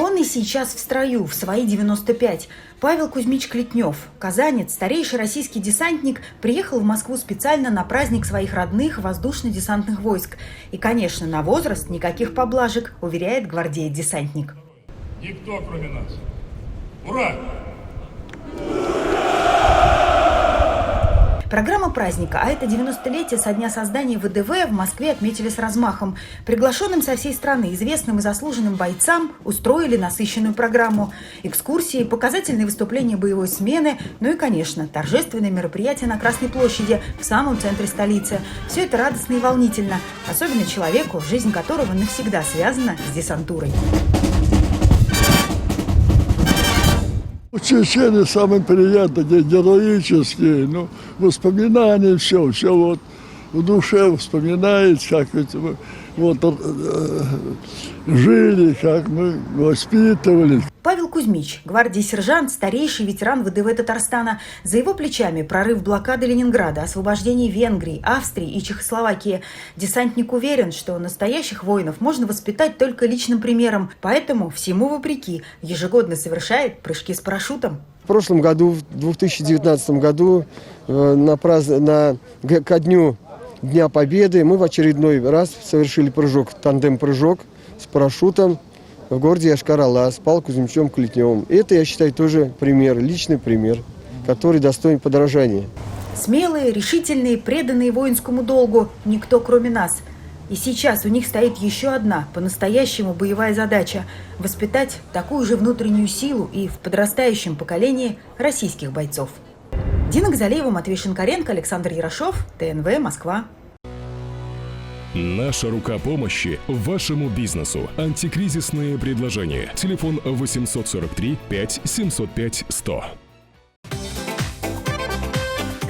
Он и сейчас в строю, в свои 95. Павел Кузьмич Клетнев, казанец, старейший российский десантник, приехал в Москву специально на праздник своих родных воздушно-десантных войск. И, конечно, на возраст никаких поблажек, уверяет гвардеец-десантник. Никто, кроме нас. Ура! Программа праздника, а это 90-летие со дня создания ВДВ, в Москве отметили с размахом. Приглашенным со всей страны известным и заслуженным бойцам устроили насыщенную программу. Экскурсии, показательные выступления боевой смены, ну и, конечно, торжественные мероприятия на Красной площади, в самом центре столицы. Все это радостно и волнительно, особенно человеку, жизнь которого навсегда связана с десантурой. Чеченцы самые приятные, героические, воспоминания, все вот в душе вспоминается, как жили, как мы воспитывали. Павел Кузьмич, гвардии сержант, старейший ветеран ВДВ Татарстана. За его плечами прорыв блокады Ленинграда, освобождение Венгрии, Австрии и Чехословакии. Десантник уверен, что настоящих воинов можно воспитать только личным примером, поэтому, всему вопреки, ежегодно совершает прыжки с парашютом. В прошлом году, в 2019 году, ко дню Дня Победы, мы в очередной раз совершили прыжок, тандем-прыжок с парашютом в городе Йошкар-Олла с Павлом Кузьмичем Клетневым. Это, я считаю, тоже пример, личный пример, который достоин подражания. Смелые, решительные, преданные воинскому долгу, никто кроме нас. И сейчас у них стоит еще одна, по-настоящему боевая задача – воспитать такую же внутреннюю силу и в подрастающем поколении российских бойцов. Дина Газалиева, Матвей Шинкаренко, Александр Ярошов, ТНВ, Москва. Наша рука помощи вашему бизнесу. Антикризисные предложения. Телефон 843 5 705 100.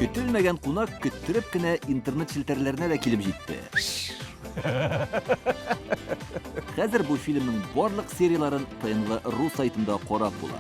Көтелмәгән кунак көттүреп кенә интернет челтәрләренә дә килеп җитте. Хәзер бу фильмның барлык серияларын ТНВ.ру сайтында карап була.